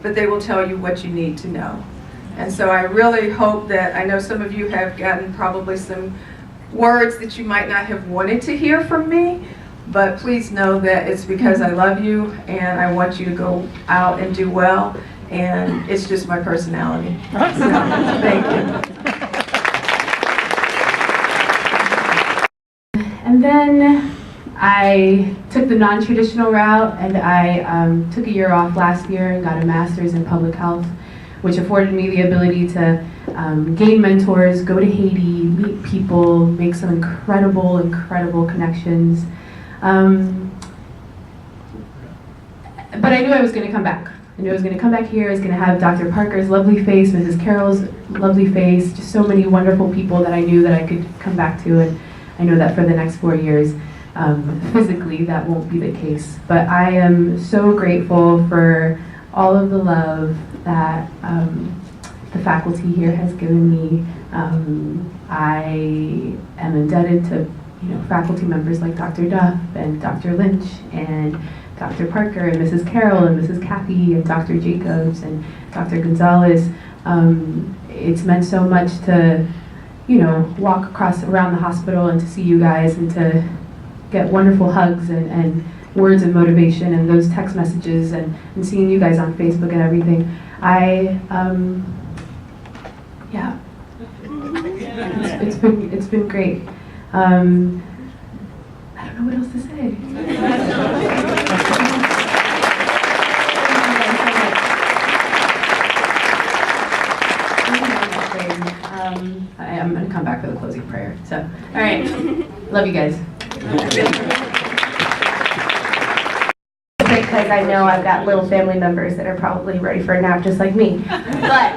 but they will tell you what you need to know. And so I really hope that, I know some of you have gotten probably some words that you might not have wanted to hear from me, but please know that it's because I love you and I want you to go out and do well, and it's just my personality. So, thank you. And then I took the non-traditional route, and I took a year off last year and got a master's in public health, which afforded me the ability to gain mentors, go to Haiti, meet people, make some incredible, incredible connections. But I knew I was going to come back. I knew I was going to come back here. I was going to have Dr. Parker's lovely face, Mrs. Carroll's lovely face, just so many wonderful people that I knew that I could come back to. And I know that for the next 4 years, physically, that won't be the case. But I am so grateful for all of the love that the faculty here has given me. I am indebted to faculty members like Dr. Duff and Dr. Lynch and Dr. Parker and Mrs. Carroll and Mrs. Kathy and Dr. Jacobs and Dr. Gonzalez. It's meant so much to, walk around the hospital and to see you guys and to get wonderful hugs and words of motivation and those text messages and seeing you guys on Facebook and everything. It's been great. I don't know what else to say. I'm going to come back for the closing prayer. So, all right. Love you guys. Because I know I've got little family members that are probably ready for a nap just like me. But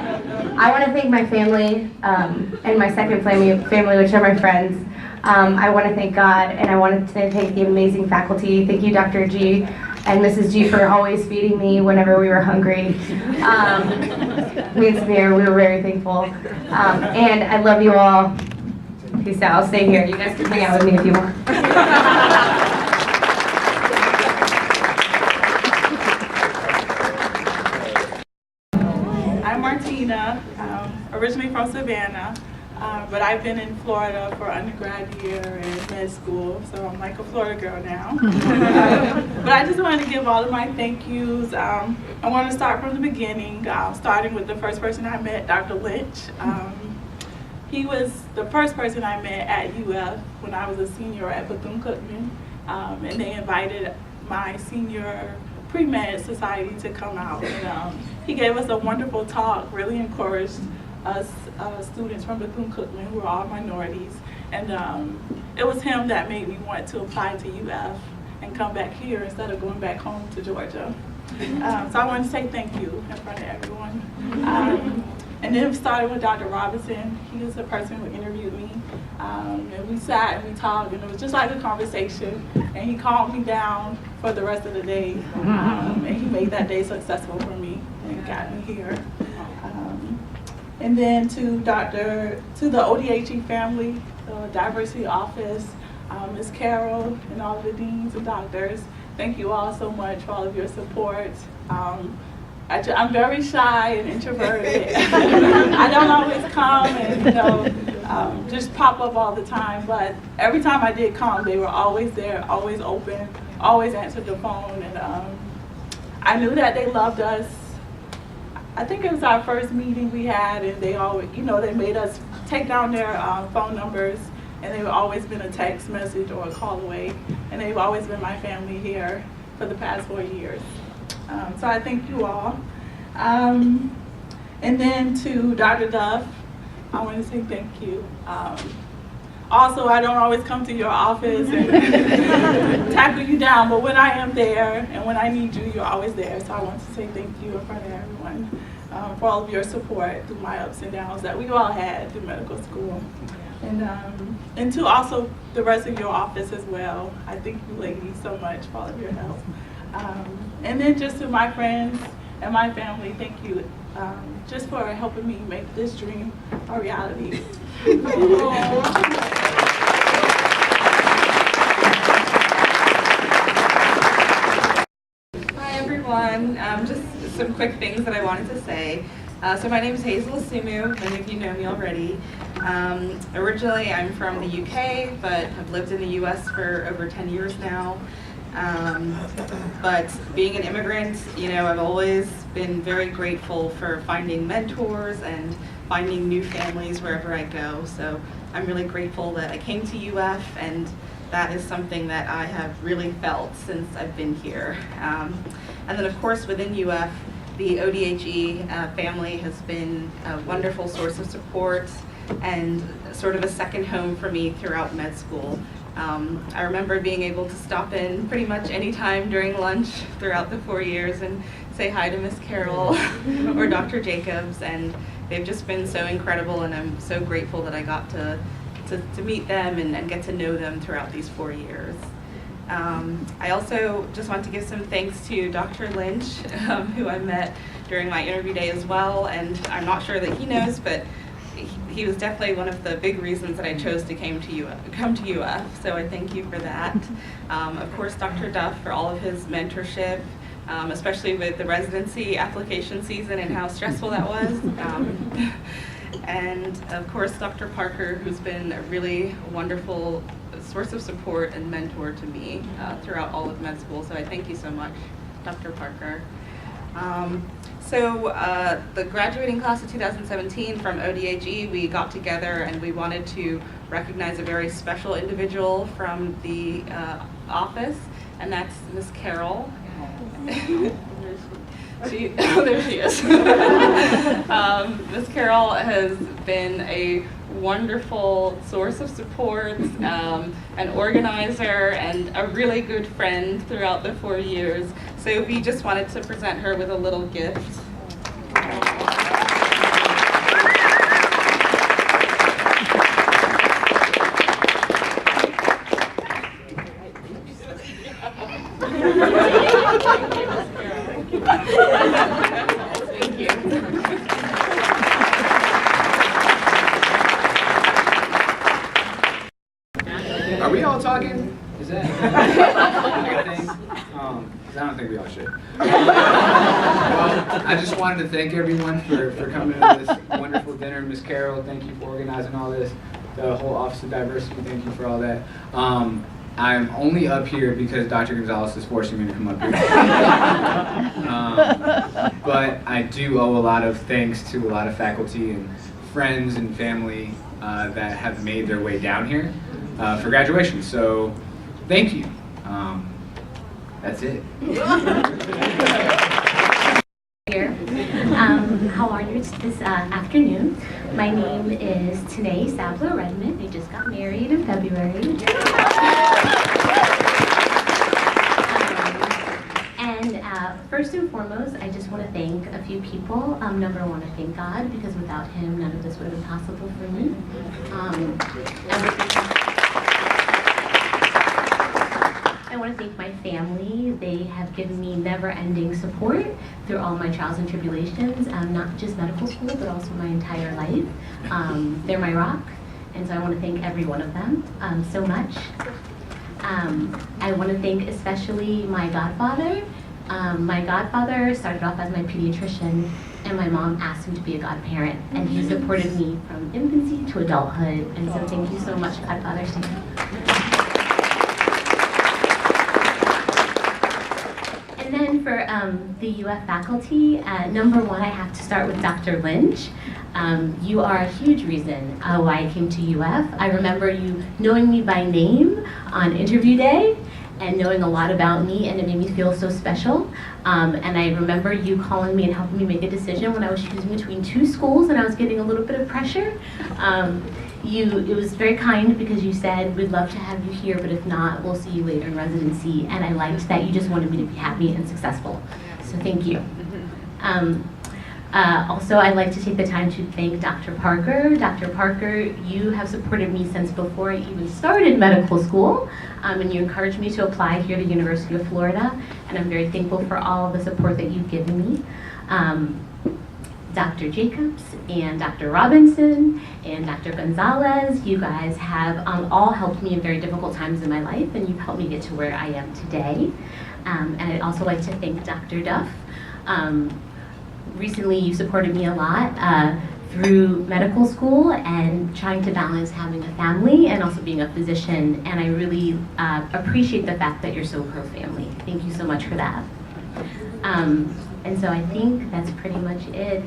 I want to thank my family and my second family, which are my friends. I want to thank God, and I want to thank the amazing faculty. Thank you, Dr. G and Mrs. G, for always feeding me whenever we were hungry. Me and Samir, we were very thankful. And I love you all. Peace out. I'll stay here. You guys can hang out with me if you want. I'm Martina, originally from Savannah, but I've been in Florida for undergrad year and med school, so I'm like a Florida girl now. But I just wanted to give all of my thank yous. I want to start from the beginning, starting with the first person I met, Dr. Lynch. He was the first person I met at UF when I was a senior at Bethune-Cookman, and they invited my senior pre-med society to come out. And, he gave us a wonderful talk, really encouraged us students from Bethune-Cookman, who are all minorities. And it was him that made me want to apply to UF and come back here instead of going back home to Georgia. So I want to say thank you in front of everyone. And then starting with Dr. Robinson, he was the person who interviewed me. And we sat and we talked, and it was just like a conversation. And he calmed me down for the rest of the day. And he made that day successful for me and got me here. And then to the ODHE family, the diversity office, Ms. Carroll, and all of the deans and doctors, thank you all so much for all of your support. I'm very shy and introverted. I don't always come and just pop up all the time, but every time I did come, they were always there, always open, always answered the phone, and I knew that they loved us. I think it was our first meeting we had, and they always, they made us take down their phone numbers, and they've always been a text message or a call away, and they've always been my family here for the past 4 years. So I thank you all. And then to Dr. Duff, I want to say thank you. Also, I don't always come to your office and tackle you down, but when I am there and when I need you, you're always there. So I want to say thank you in front of everyone for all of your support through my ups and downs that we all had through medical school. And to also the rest of your office as well. I thank you ladies so much for all of your help. And then just to my friends and my family, thank you just for helping me make this dream a reality. Hi everyone, just some quick things that I wanted to say. So my name is Hazel Sumu, many of you know me already. Originally I'm from the UK, but have lived in the US for over 10 years now. But being an immigrant, you know, I've always been very grateful for finding mentors and finding new families wherever I go. So I'm really grateful that I came to UF, and that is something that I have really felt since I've been here. And then of course within UF, the ODHE family has been a wonderful source of support and sort of a second home for me throughout med school. I remember being able to stop in pretty much any time during lunch throughout the 4 years and say hi to Miss Carroll or Dr. Jacobs, and they've just been so incredible, and I'm so grateful that I got to meet them and get to know them throughout these 4 years. I also just want to give some thanks to Dr. Lynch, who I met during my interview day as well, and I'm not sure that he knows, but he was definitely one of the big reasons that I chose to come to UF, so I thank you for that. Of course, Dr. Duff for all of his mentorship, especially with the residency application season and how stressful that was. And of course, Dr. Parker, who's been a really wonderful source of support and mentor to me throughout all of med school, so I thank you so much, Dr. Parker. The graduating class of 2017 from ODHE, we got together and we wanted to recognize a very special individual from the office, and that's Miss Carroll. There she is. Miss Carroll has been a wonderful source of support, an organizer, and a really good friend throughout the 4 years. So we just wanted to present her with a little gift. Thank you. Are we all talking? Is that a thing? 'Cause I don't think we all should. Well, I just wanted to thank everyone for coming to this wonderful dinner. Miss Carroll, thank you for organizing all this. The whole Office of Diversity, thank you for all that. I'm only up here because Dr. Gonzalez is forcing me to come up here. But I do owe a lot of thanks to a lot of faculty and friends and family that have made their way down here for graduation. So thank you. That's it. Here. How are you this afternoon? My name is Tanae Sablo Redmond. I just got married in February. First and foremost, I just want to thank a few people. Number one, I thank God, because without Him, none of this would have been possible for me. I want to thank my family. They have given me never-ending support through all my trials and tribulations, not just medical school, but also my entire life. They're my rock, and so I want to thank every one of them so much. I want to thank especially my godfather. My godfather started off as my pediatrician, and my mom asked him to be a godparent, and he supported me from infancy to adulthood, and so thank you so much, Godfather. And then for the UF faculty, number one, I have to start with Dr. Lynch. You are a huge reason why I came to UF. I remember you knowing me by name on interview day and knowing a lot about me, and it made me feel so special. And I remember you calling me and helping me make a decision when I was choosing between 2 schools and I was getting a little bit of pressure. It was very kind because you said, we'd love to have you here, but if not, we'll see you later in residency. And I liked that you just wanted me to be happy and successful. So thank you. Also, I'd like to take the time to thank Dr. Parker. Dr. Parker, you have supported me since before I even started medical school, and you encouraged me to apply here to University of Florida, and I'm very thankful for all the support that you've given me. Dr. Jacobs and Dr. Robinson and Dr. Gonzalez, you guys have all helped me in very difficult times in my life, and you've helped me get to where I am today. And I'd also like to thank Dr. Duff. Recently, you supported me a lot through medical school and trying to balance having a family and also being a physician, and I really appreciate the fact that you're so pro-family. Thank you so much for that. And so I think that's pretty much it.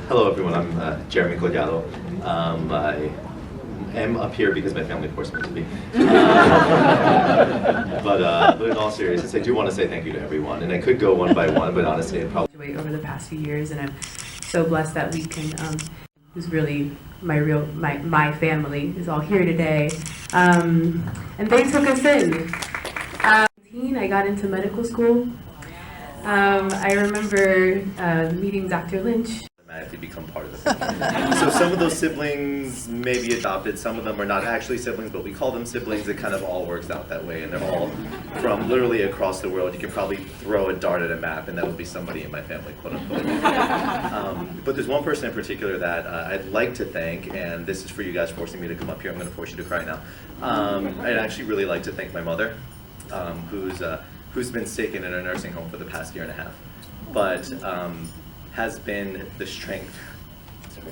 Hello everyone, I'm Jeremy Collado. I am up here because my family forced me to be. But in all seriousness, I do want to say thank you to everyone. And I could go one by one, but honestly, I'd probably over the past few years, and I'm so blessed that we can, who's really my family is all here today. And they took us in. I got into medical school. I remember meeting Dr. Lynch. Automatically become part of the family. So some of those siblings may be adopted, some of them are not actually siblings, but we call them siblings. It kind of all works out that way, and they're all from literally across the world. You can probably throw a dart at a map and that would be somebody in my family, quote unquote. But there's one person in particular that I'd like to thank, and this is for you guys forcing me to come up here. I'm going to force you to cry now. I'd actually really like to thank my mother, who's been sick and in a nursing home for the past 1.5 years, but has been the strength. Sorry.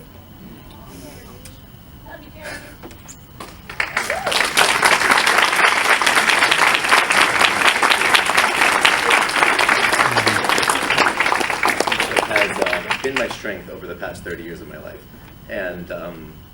Has been my strength over the past 30 years of my life. And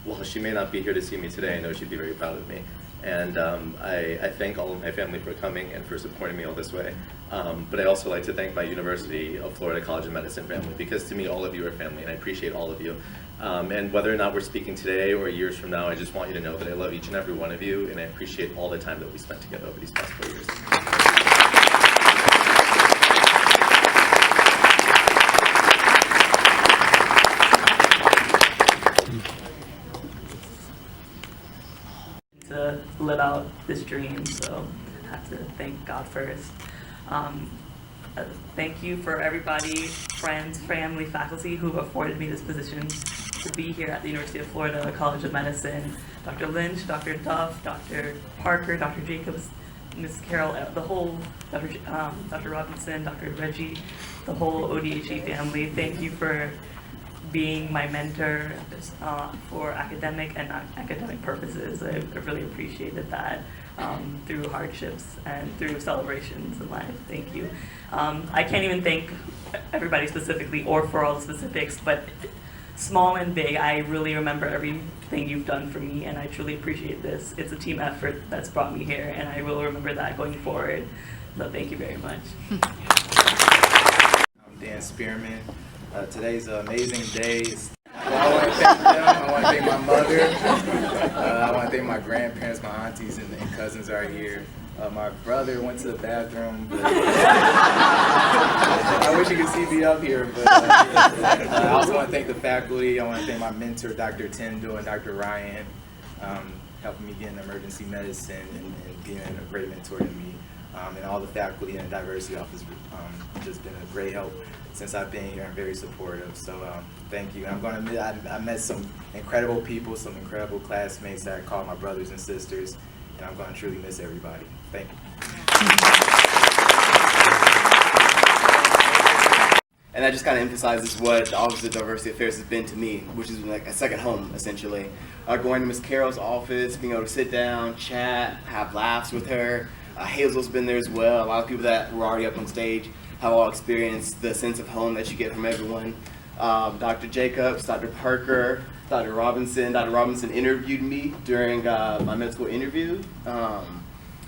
while she may not be here to see me today, I know she'd be very proud of me. And I thank all of my family for coming and for supporting me all this way. But I also like to thank my University of Florida College of Medicine family, because to me all of you are family and I appreciate all of you. And whether or not we're speaking today or years from now, I just want you to know that I love each and every one of you, and I appreciate all the time that we spent together over these past 4 years. To live out this dream, so I have to thank God first. Thank you for everybody, friends, family, faculty who afforded me this position to be here at the University of Florida College of Medicine. Dr. Lynch, Dr. Duff, Dr. Parker, Dr. Jacobs, Ms. Carroll, the whole, Dr. Robinson, Dr. Reggie, the whole ODHE family. Thank you for being my mentor for academic and non-academic purposes. I really appreciated that through hardships and through celebrations in life. Thank you. I can't even thank everybody specifically or for all the specifics, but small and big, I really remember everything you've done for me, and I truly appreciate this. It's a team effort that's brought me here, and I will remember that going forward. So thank you very much. I'm Dan Spearman. Today's an amazing day. I want to thank them. I want to thank my mother. I want to thank my grandparents, my aunties, and cousins are here. My brother went to the bathroom, but I wish you could see me up here. But I also want to thank the faculty. I want to thank my mentor, Dr. Tyndall and Dr. Ryan, helping me get into emergency medicine and being a great mentor to me. And all the faculty and diversity office just been a great help since I've been here. I'm very supportive, so thank you. I'm going to admit I met some incredible people, some incredible classmates that I call my brothers and sisters, and I'm going to truly miss everybody. Thank you. And that just kind of emphasizes what the Office of Diversity Affairs has been to me, which is like a second home, essentially. Going to Ms. Carroll's office, being able to sit down, chat, have laughs with her. Hazel's been there as well. A lot of people that were already up on stage have all experienced the sense of home that you get from everyone. Dr. Jacobs, Dr. Parker, Dr. Robinson. Dr. Robinson interviewed me during my med school interview.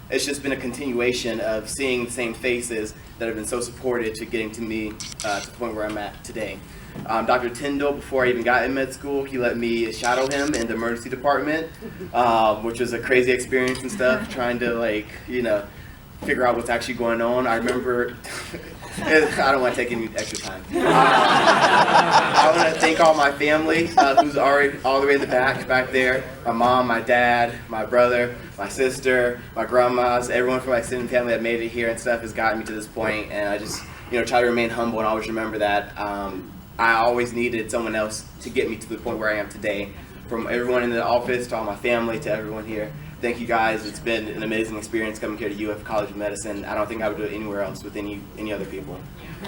It's just been a continuation of seeing the same faces that have been so supportive to getting to me to the point where I'm at today. Dr. Tyndall, before I even got in med school, he let me shadow him in the emergency department, which was a crazy experience and stuff, trying to figure out what's actually going on. I remember, I don't want to take any extra time. I want to thank all my family who's already all the way in the back there. My mom, my dad, my brother, my sister, my grandmas, everyone from my extended family that made it here and stuff has gotten me to this point. And I just, try to remain humble and always remember that I always needed someone else to get me to the point where I am today. From everyone in the office to all my family to everyone here. Thank you guys. It's been an amazing experience coming here to UF College of Medicine. I don't think I would do it anywhere else with any other people. I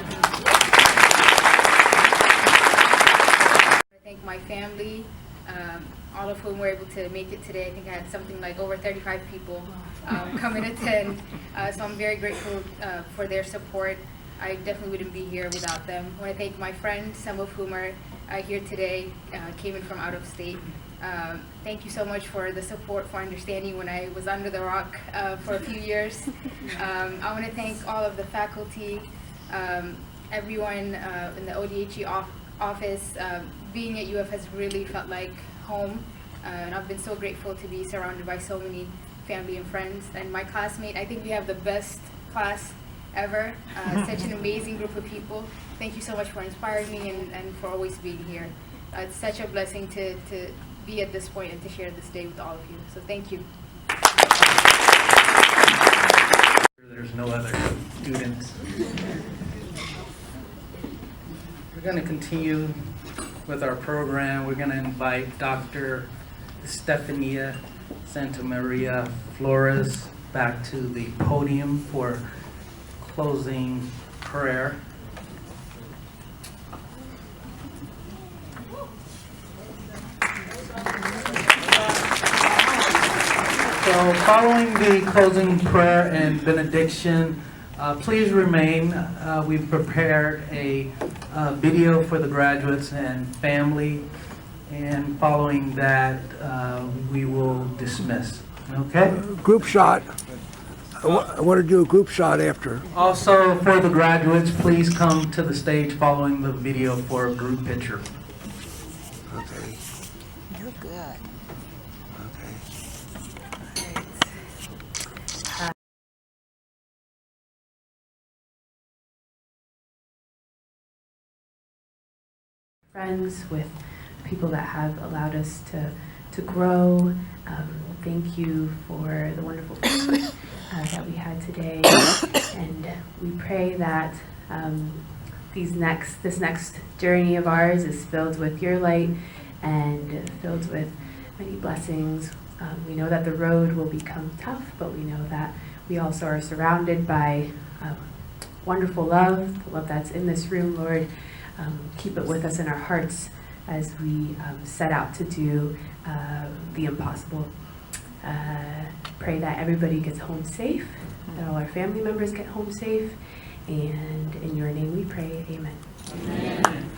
thank my family, all of whom were able to make it today. I think I had something like over 35 people come and attend. So I'm very grateful for their support. I definitely wouldn't be here without them. I want to thank my friends, some of whom are here today, came in from out of state. Thank you so much for the support, for understanding when I was under the rock for a few years. I want to thank all of the faculty, everyone in the ODHE office. Being at UF has really felt like home, and I've been so grateful to be surrounded by so many family and friends. And my classmate, I think we have the best class ever. Such an amazing group of people. Thank you so much for inspiring me and for always being here. It's such a blessing to be at this point and to share this day with all of you. So thank you. There's no other students. We're going to continue with our program. We're going to invite Dr. Estefania Santamaria Flores back to the podium for closing prayer. So following the closing prayer and benediction, please remain. We've prepared a video for the graduates and family, and following that, we will dismiss. Okay? Group shot. I want to do a group shot after. Also, for the graduates, please come to the stage following the video for a group picture. Okay. You're good. Okay. Friends, with people that have allowed us to grow. Thank you for the wonderful banquet that we had today, and we pray that this next journey of ours is filled with your light and filled with many blessings. We know that the road will become tough, but we know that we also are surrounded by wonderful love, the love that's in this room, Lord. Keep it with us in our hearts as we set out to do the impossible. Pray that everybody gets home safe, that all our family members get home safe, and in your name we pray, amen. Amen.